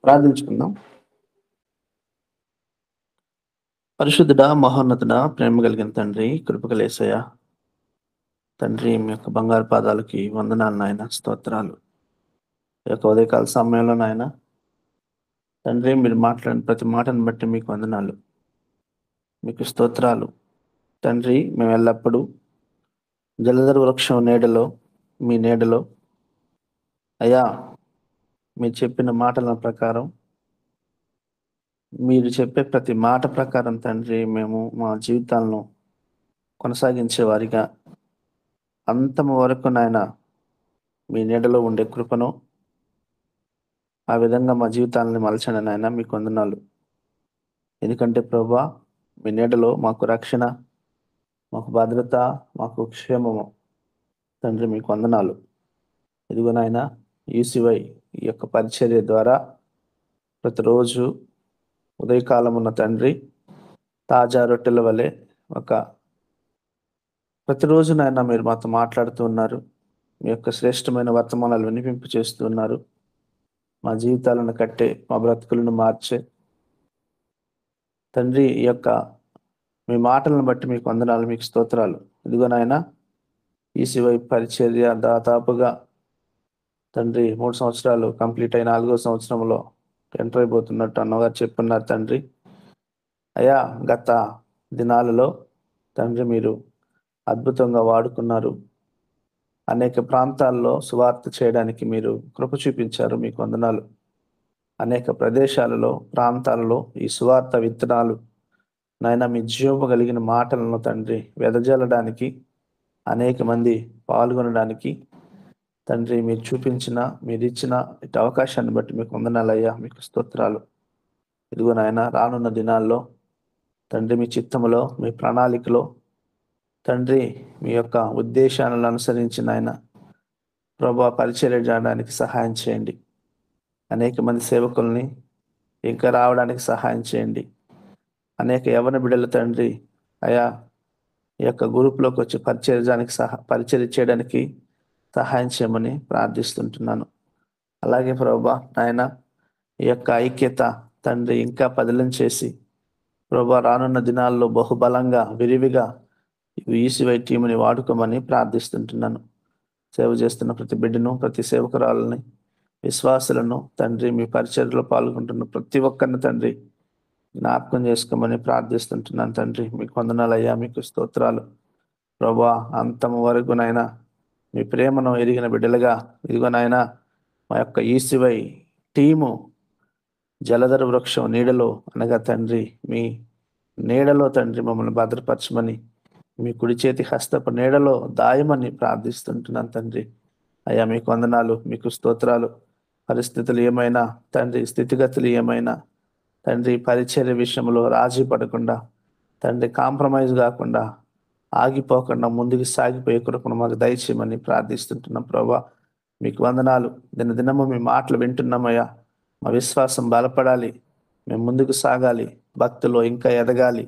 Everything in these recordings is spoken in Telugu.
ప్రార్థించుకుందాం. పరిశుద్ధుడా, మహోన్నతుడా, ప్రేమ కలిగిన తండ్రి, కృపగల యేసయ్య తండ్రి, మీ యొక్క బంగారు పాదాలకి వందనాలు నాయన, స్తోత్రాలు. ఈ యొక్క ఉదయకాల సమయంలో నాయన తండ్రి, మీరు మాట్లాడిన ప్రతి మాటను బట్టి మీకు వందనాలు, మీకు స్తోత్రాలు. తండ్రి, మేము ఎల్లప్పుడూ జలధర వృక్షం నీడలో, మీ నీడలో అయ్యా మీరు చెప్పిన మాటల ప్రకారం, మీరు చెప్పే ప్రతి మాట ప్రకారం తండ్రి, మేము మా జీవితాలను కొనసాగించే వారిగా అంతము వరకు నాయన మీ నీడలో ఉండే కృపను ఆ విధంగా మా జీవితాలని మలచండి నాయన. మీకు వందనాలు. ఎందుకంటే ప్రభువా, మీ నీడలో మాకు రక్షణ, మాకు భద్రత, మాకు క్షేమము. తండ్రి, మీకు వందనాలు. ఇదిగో నాయన, ఈసివై ఈ యొక్క పరిచర్య ద్వారా ప్రతిరోజు ఉదయకాలమున్న తండ్రి, తాజా రొట్టెల వలె ప్రతిరోజు నాయన మీరు మాతో మాట్లాడుతూ ఉన్నారు. మీ యొక్క శ్రేష్టమైన వర్తమానాలు వినిపింపు చేస్తూ ఉన్నారు. మా జీవితాలను కట్టే, మా బ్రతుకులను మార్చే తండ్రి, ఈ యొక్క మీ మాటలను బట్టి మీకు వందనాలు, మీకు స్తోత్రాలు. ఇదిగో నాయన, ఈసివై పరిచర్య దాదాపుగా తండ్రి 3 సంవత్సరాలు కంప్లీట్ అయి 4వ సంవత్సరంలో ఎంటర్ అయిపోతున్నట్టు అన్నగారు చెప్పున్నారు తండ్రి. అయ్యా, గత దినాలలో తండ్రి మీరు అద్భుతంగా వాడుకున్నారు. అనేక ప్రాంతాల్లో సువార్త చేయడానికి మీరు కృప చూపించారు. మీకు వందనాలు. అనేక ప్రదేశాలలో, ప్రాంతాలలో ఈ సువార్త విత్తనాలు నాయన, మీ జీవము కలిగిన మాటలను తండ్రి వెదజల్లడానికి, అనేక మంది పాల్గొనడానికి తండ్రి మీరు చూపించిన, మీరు ఇచ్చిన ఇటు అవకాశాన్ని బట్టి మీకు వందనాలయ్యా, మీకు స్తోత్రాలు. ఇదిగో నాయన, రానున్న దినాల్లో తండ్రి మీ చిత్తములో, మీ ప్రణాళికలో తండ్రి మీ యొక్క ఉద్దేశాలను అనుసరించి నాయన ప్రభువా పరిచర్య చేయడానికి సహాయం చేయండి. అనేక మంది సేవకుల్ని ఇంకా రావడానికి సహాయం చేయండి. అనేక యవన బిడ్డల తండ్రి అయా ఈ యొక్క గ్రూప్లోకి వచ్చి పరిచర్య చేయడానికి సహాయం చేయమని ప్రార్థిస్తుంటున్నాను. అలాగే ప్రభువా నాయన, ఈ యొక్క ఐక్యత తండ్రి ఇంకా పదిలం చేసి ప్రభువా రానున్న దినాల్లో బహుబలంగా విరివిగా ఈసివై టీముని వాడుకోమని ప్రార్థిస్తుంటున్నాను. సేవ చేస్తున్న ప్రతి బిడ్డను, ప్రతి సేవకురాలని, విశ్వాసులను తండ్రి మీ పరిచర్యలో పాల్గొంటున్న ప్రతి ఒక్కరిని తండ్రి జ్ఞాపకం చేసుకోమని ప్రార్థిస్తుంటున్నాను తండ్రి. మీకు వందనాలయ్యా, మీకు స్తోత్రాలు. ప్రభువా అంతము వరకు నాయన మీ ప్రేమను ఎరిగిన బిడ్డలుగా ఇదిగో నాయన మా యొక్క ఈసివై టీము జలధర వృక్షం నీడలో అనగా తండ్రి మీ నీడలో తండ్రి మమ్మల్ని భద్రపరచమని, మీ కుడి చేతి హస్తపు నీడలో దాయమని ప్రార్థిస్తుంటున్నాను తండ్రి. అయ్యా మీకు వందనాలు, మీకు స్తోత్రాలు. పరిస్థితులు ఏమైనా తండ్రి, స్థితిగతులు ఏమైనా తండ్రి, పరిచర్య విషయంలో రాజీ పడకుండా తండ్రి, కాంప్రమైజ్ కాకుండా, ఆగిపోకుండా ముందుకు సాగిపోయే కృపను మాకు దయచేయమని ప్రార్థిస్తుంటున్నాం. ప్రభా మీకు వందనాలు. దినదినము మీ మాటలు వింటున్నామయ్యా. మా విశ్వాసం బలపడాలి, మేము ముందుకు సాగాలి, భక్తిలో ఇంకా ఎదగాలి.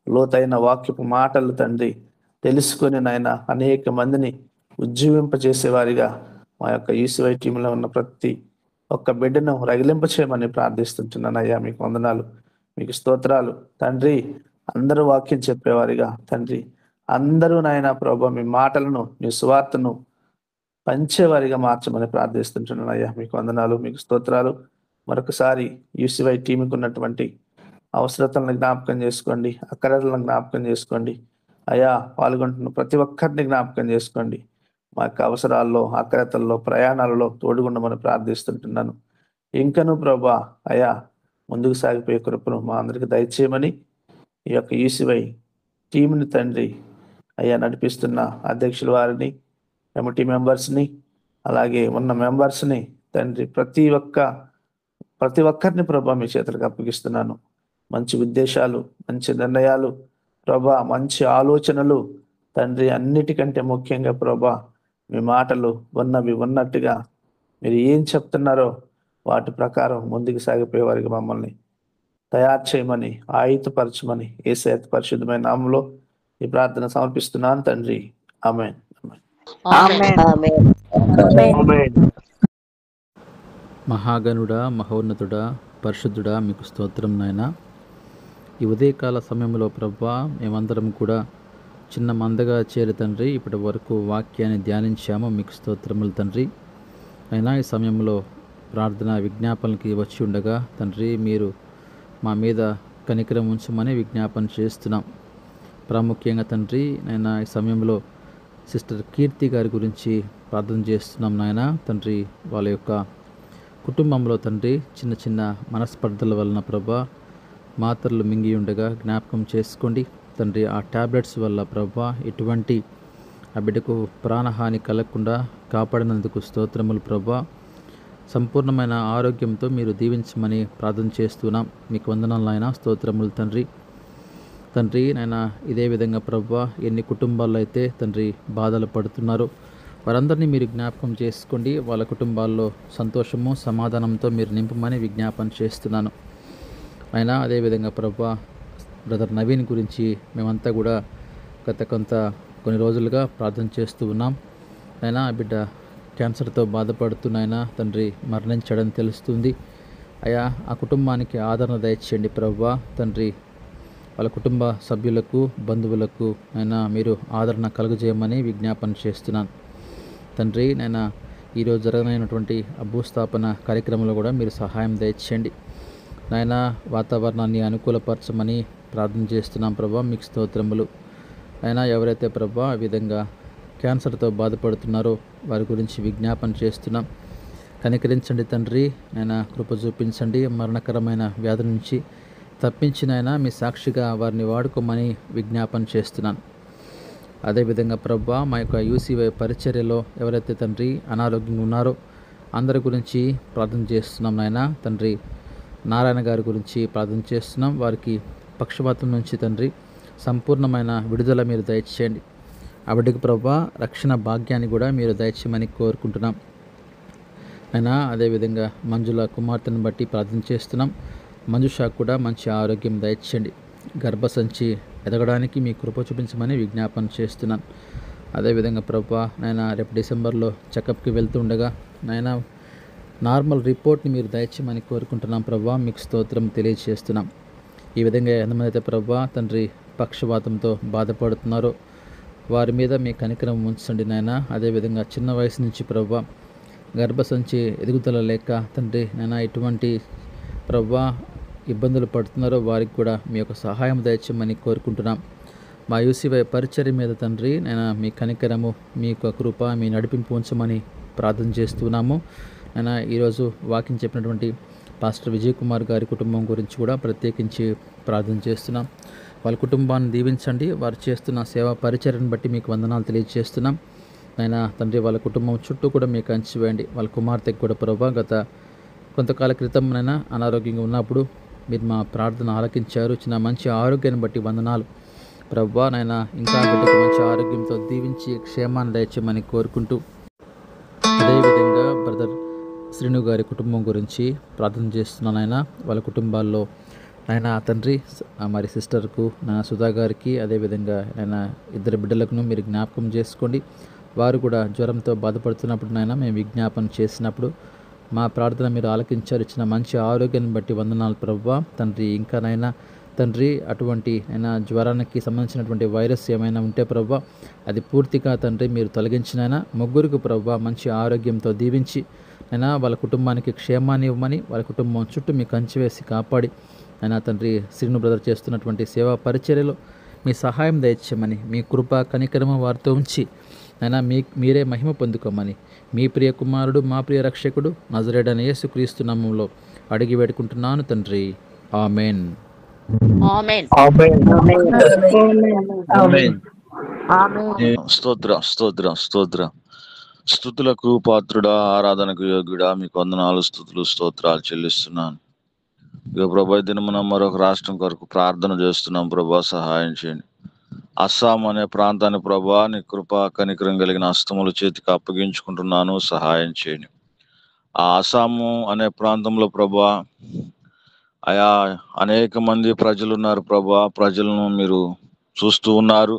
లోతైన వాక్యపు మాటలు తండ్రి తెలుసుకొని నాయన అనేక మందిని ఉజ్జీవింపజేసేవారిగా మా యొక్క ఈసివై టీంలో ఉన్న ప్రతి ఒక్క బిడ్డను రగిలింపచేయమని ప్రార్థిస్తుంటున్నాను. అయ్యా మీకు వందనాలు, మీకు స్తోత్రాలు తండ్రి. అందరూ వాక్యం చెప్పేవారిగా తండ్రి, అందరూ నాయన ప్రభా మీ మాటలను, మీ సువార్తను పంచేవారిగా మార్చమని ప్రార్థిస్తుంటున్నాను. అయ్యా మీకు వందనాలు, మీకు స్తోత్రాలు. మరొకసారి ఈసివై టీంకి ఉన్నటువంటి అవసరతలను జ్ఞాపకం చేసుకోండి, అక్కరలను జ్ఞాపకం చేసుకోండి. అయా పాల్గొంటున్న ప్రతి ఒక్కరిని జ్ఞాపకం చేసుకోండి. మా యొక్క అవసరాల్లో, అక్కరతల్లో, ప్రయాణాలలో తోడుగుండమని ప్రార్థిస్తుంటున్నాను. ఇంకనూ ప్రభా అయా ముందుకు సాగిపోయే కృపను మా అందరికి దయచేయమని ఈ యొక్క ఈసివై టీంని తండ్రి అయ్యా నడిపిస్తున్న అధ్యక్షుల వారిని, కమిటీ మెంబర్స్ని, అలాగే ఉన్న మెంబర్స్ని తండ్రి ప్రతి ఒక్కరిని ప్రభా మీ చేతులకు అప్పగిస్తున్నాను. మంచి ఉద్దేశాలు, మంచి నిర్ణయాలు ప్రభా, మంచి ఆలోచనలు తండ్రి, అన్నిటికంటే ముఖ్యంగా ప్రభా మీ మాటలు ఉన్నవి ఉన్నట్టుగా మీరు ఏం చెప్తున్నారో వాటి ప్రకారం ముందుకు సాగిపోయే వారికి మమ్మల్ని తయారు చేయమని, ఆయుధపరచమని యేసయ్య పరిశుద్ధమైన నామములో ఈ ప్రార్థన సమర్పిస్తున్నాను తండ్రి. ఆమేన్. ఆమేన్. ఆమేన్. ఆమేన్. ఆమేన్. మహాగణుడా, మహోన్నతుడా, పరిశుద్ధుడా, మీకు స్తోత్రం నాయనా. ఈ ఉదయకాల సమయంలో ప్రభువా, మేమందరం కూడా చిన్న మందగా చేరి తండ్రి ఇప్పటి వరకు వాక్యాన్ని ధ్యానించాము. మీకు స్తోత్రములు తండ్రి. అయినా ఈ సమయంలో ప్రార్థన విజ్ఞాపనకి వచ్చి ఉండగా తండ్రి, మీరు మా మీద కనికరం ఉంచమని విజ్ఞాపన చేస్తున్నాం. ప్రాముఖ్యంగా తండ్రి నాయన ఈ సమయంలో సిస్టర్ కీర్తి గారి గురించి ప్రార్థన చేస్తున్నాం నాయన. తండ్రి, వాళ్ళ యొక్క కుటుంబంలో తండ్రి చిన్న చిన్న మనస్పర్ధల వలన ప్రభా మాత్రలు మింగి ఉండగా జ్ఞాపకం చేసుకోండి తండ్రి. ఆ టాబ్లెట్స్ వల్ల ప్రభా ఎటువంటి ఆ బిడ్డకు ప్రాణహాని కలగకుండా కాపాడినందుకు స్తోత్రములు ప్రభా. సంపూర్ణమైన ఆరోగ్యంతో మీరు దీవించమని ప్రార్థన చేస్తున్నాం. మీకు వందనాలు నాయన, స్తోత్రములు తండ్రి. తండ్రి నాయన, ఇదే విధంగా ప్రభా ఎన్ని కుటుంబాల్లో అయితే తండ్రి బాధలు పడుతున్నారో వారందరినీ మీరు జ్ఞాపకం చేసుకోండి. వాళ్ళ కుటుంబాల్లో సంతోషము సమాధానంతో మీరు నింపమని విజ్ఞాపన చేస్తున్నాను. అయినా అదేవిధంగా ప్రభా బ్రదర్ నవీన్ గురించి మేమంతా కూడా కొన్ని రోజులుగా ప్రార్థన చేస్తూ ఉన్నాం. అయినా ఆ బిడ్డ క్యాన్సర్తో బాధపడుతున్నాయినా తండ్రి మరణించడం తెలుస్తుంది. అయా ఆ కుటుంబానికి ఆదరణ దయచేయండి ప్రభా తండ్రి. వాళ్ళ కుటుంబ సభ్యులకు బంధువులకు అయినా మీరు ఆదరణ కలుగజేయమని విజ్ఞాపన చేస్తున్నాను తండ్రి. నేను ఈరోజు జరగనటువంటి భూస్థాపన కార్యక్రమంలో కూడా మీరు సహాయం దయచేయండి నాయన. వాతావరణాన్ని అనుకూలపరచమని ప్రార్థన చేస్తున్నాం ప్రభా. మీకు స్తోత్రములు. అయినా ఎవరైతే ప్రభా ఆ విధంగా క్యాన్సర్తో బాధపడుతున్నారో వారి గురించి విజ్ఞాపన చేస్తున్నాం. కనికరించండి తండ్రి నాయన, కృప చూపించండి. మరణకరమైన వ్యాధి నుంచి తప్పించినైనా మీ సాక్షిగా వారిని వాడుకోమని విజ్ఞాపన చేస్తున్నాను. అదేవిధంగా ప్రభా మా యొక్క యూసీవై పరిచర్యలో ఎవరైతే తండ్రి అనారోగ్యంగా ఉన్నారో అందరి గురించి ప్రార్థన చేస్తున్నాం నాయన. తండ్రి నారాయణ గారి గురించి ప్రార్థన చేస్తున్నాం. వారికి పక్షపాతం నుంచి తండ్రి సంపూర్ణమైన విడుదల మీరు దయచేయండి. ఆ బిడ్డకు ప్రభా రక్షణ భాగ్యాన్ని కూడా మీరు దయచేయమని కోరుకుంటున్నాం అయినా. అదేవిధంగా మంజుల కుమార్తెను బట్టి ప్రార్థన చేస్తున్నాం. మంజుషాకు కూడా మంచి ఆరోగ్యం దయచేయండి. గర్భసంచి ఎదగడానికి మీ కృప చూపించమని విజ్ఞాపన చేస్తున్నాను. అదేవిధంగా ప్రభా నాయన రేపు డిసెంబర్లో చెకప్కి వెళ్తుండగా నాయన నార్మల్ రిపోర్ట్ని మీరు దయచేయమని కోరుకుంటున్నాం ప్రభా. మీకు స్తోత్రం తెలియజేస్తున్నాం. ఈ విధంగా ఎంతమంది అయితే ప్రభా తండ్రి పక్షవాతంతో బాధపడుతున్నారో వారి మీద మీ కనికరం ఉంచండి నాయన. అదేవిధంగా చిన్న వయసు నుంచి ప్రభా గర్భసంచి ఎదుగుదల లేక తండ్రి నాయన ఎటువంటి ప్రభా ఇబ్బందులు పడుతున్నారో వారికి కూడా మీ యొక్క సహాయం దయచేయమని కోరుకుంటున్నాం. మా యూసీవై పరిచర్య మీద తండ్రి నేను మీ కనికరము మీ యొక్క కృప మీ నడిపింపు ఉంచమని ప్రార్థన చేస్తున్నాము. నేను ఈరోజు వాకింగ్ చెప్పినటువంటి పాస్టర్ విజయ్ కుమార్ గారి కుటుంబం గురించి కూడా ప్రత్యేకించి ప్రార్థన చేస్తున్నాం. వాళ్ళ కుటుంబాన్ని దీవించండి. వారు చేస్తున్న సేవా పరిచర్యను బట్టి మీకు వందనాలు తెలియజేస్తున్నాం. ఆయన తండ్రి వాళ్ళ కుటుంబం చుట్టూ కూడా మీకు కంచి వేయండి. వాళ్ళ కుమార్తెకు కూడా ప్రభా గత కొంతకాల క్రితం నైనా అనారోగ్యంగా ఉన్నప్పుడు మీరు మా ప్రార్థన ఆలకించారు. చిన్న మంచి ఆరోగ్యాన్ని బట్టి వందనాలు ప్రభా. నాయన ఇంకా బిడ్డకు మంచి ఆరోగ్యంతో దీవించి క్షేమాన్ని దయచేయమని కోరుకుంటూ అదేవిధంగా బ్రదర్ శ్రీను గారి కుటుంబం గురించి ప్రార్థన చేస్తున్నాను ఆయన. వాళ్ళ కుటుంబాల్లో ఆయన తండ్రి మరి సిస్టర్కు నా సుధా గారికి అదేవిధంగా ఆయన ఇద్దరు బిడ్డలకు మీరు జ్ఞాపకం చేసుకోండి. వారు కూడా జ్వరంతో బాధపడుతున్నప్పుడు నాయన మేము విజ్ఞాపన చేసినప్పుడు మా ప్రార్థన మీరు ఆలకించారు. ఇచ్చిన మంచి ఆరోగ్యాన్ని బట్టి వందనాలు ప్రభా తండ్రి. ఇంకానైనా తండ్రి అటువంటి అయినా జ్వరానికి సంబంధించినటువంటి వైరస్ ఏమైనా ఉంటే ప్రభా అది పూర్తిగా తండ్రి మీరు తొలగించినైనా ముగ్గురికి ప్రభా మంచి ఆరోగ్యంతో దీవించి అయినా వాళ్ళ కుటుంబానికి క్షేమాన్ని ఇవ్వమని వాళ్ళ కుటుంబం చుట్టూ మీ కంచి వేసి కాపాడి అయినా తండ్రి శ్రీను బ్రదర్ చేస్తున్నటువంటి సేవా పరిచర్యలో మీ సహాయం దయచేయమని మీ కృప కనికరమ వారితో ఉంచి అయినా మీరే మహిమ పొందుకోమని మీ ప్రియ కుమారుడు మా ప్రియ రక్షకుడు నజరేయుడైన యేసుక్రీస్తు నామములో అడిగి వేడుకుంటున్నాను తండ్రి. ఆమేన్. స్తోత్రం. స్తుతులకు పాత్రుడా, ఆరాధనకు యోగ్యుడా, మీకు వందనాలు స్తుతులు స్తోత్రాలు చెల్లిస్తున్నాను. ఇక ప్రభా దినమున మరొక రాష్ట్రం కొరకు ప్రార్థన చేస్తున్నాం ప్రభా, సహాయం చేయండి. అస్సాం అనే ప్రాంతాన్ని ప్రభా నీ కృప కనికరం కలిగిన హస్తముల చేతికి అప్పగించుకుంటున్నాను, సహాయం చేయండి. ఆ అస్సాము అనే ప్రాంతంలో ప్రభా ఆయా అనేక మంది ప్రజలు ఉన్నారు ప్రభా. ప్రజలను మీరు చూస్తూ ఉన్నారు,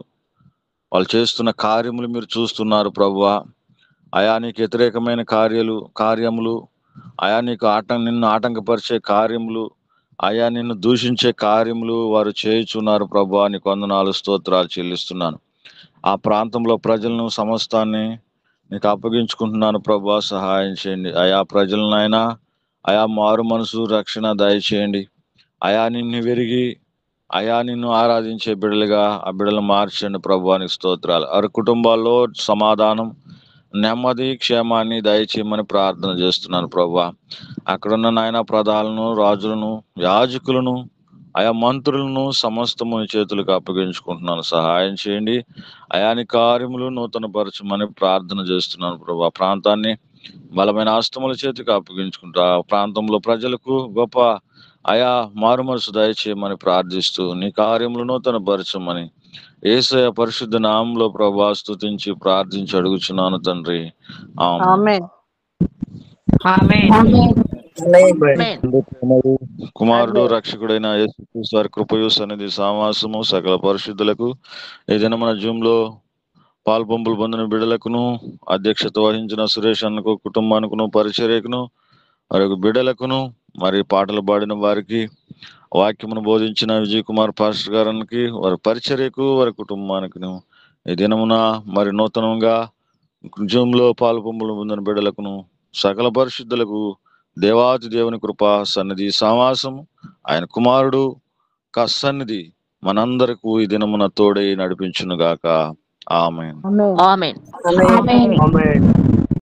వాళ్ళు చేస్తున్న కార్యములు మీరు చూస్తున్నారు ప్రభా. ఆయా నీకు వ్యతిరేకమైన కార్యములు అయా నీకు నిన్ను ఆటంకపరిచే కార్యములు, అయా నిన్ను దూషించే కార్యములు వారు చేయుచున్నారు ప్రభా. నీకు వందనాలు స్తోత్రాలు చెల్లిస్తున్నాను. ఆ ప్రాంతంలో ప్రజలను సమస్తాన్ని నీకు అప్పగించుకుంటున్నాను ప్రభా. సహాయం చేయండి అయా ప్రజలనైనా. అయా మారు మనసు రక్షణ దయచేయండి అయా. నిన్ను విరిగి అయా నిన్ను ఆరాధించే బిడ్డలుగా ఆ బిడ్డలు మార్చండి ప్రభానికి స్తోత్రాలు. వారి కుటుంబాల్లో సమాధానం, నెమ్మది, క్షేమాన్ని దయచేయమని ప్రార్థన చేస్తున్నాను ప్రభా. అక్కడున్న నాయన ప్రధాలను, రాజులను, యాజకులను, ఆయా మంత్రులను సమస్తము నీ చేతులకు అప్పగించుకుంటున్నాను. సహాయం చేయండి అయాని కార్యములు నూతన పరచమని ప్రార్థన చేస్తున్నాను ప్రభా. ప్రాంతాన్ని బలమైన ఆస్తముల చేతికి అప్పగించుకుంటూ ఆ ప్రాంతంలో ప్రజలకు గొప్ప అయా మారుమనసు దయచేయమని ప్రార్థిస్తూ నీ కార్యములు నూతన పరచమని యేసయ్య పరిశుద్ధ నామంలో ప్రభా స్తుతించి ప్రార్థించి అడుగుచున్నాను తండ్రి. ఆమేన్. కుమారుడు రక్షకుడైన యేసుక్రీస్తు వారి కృపయు సన్నిధి సావాసము సకల పరిశుద్ధులకు ఏదైనా మన జూమ్ లో పాల్పంపులు పొందిన బిడ్డలకును, అధ్యక్షత వహించిన సురేష్ అన్నకు, కుటుంబానికిను, పరిచర్యకును, వారి బిడ్డలకును, మరి పాటలు పాడిన వారికి, వాక్యమును బోధించిన విజయ్ కుమార్ పాస్టర్ గారికి, వారి పరిచర్యకు, వారి కుటుంబానికిను, ఈ దినమున మరి నూతనంగా జూమ్ లో పాల్పంపులు పొందిన బిడ్డలకును, సకల పరిశుద్ధులకు దేవాతి దేవుని కృప సన్నిధి సావాసము, ఆయన కుమారుడు సన్నిధి మనందరకు ఈ దినమున తోడై నడిపించును గాక. ఆమేన్. ఆమేన్.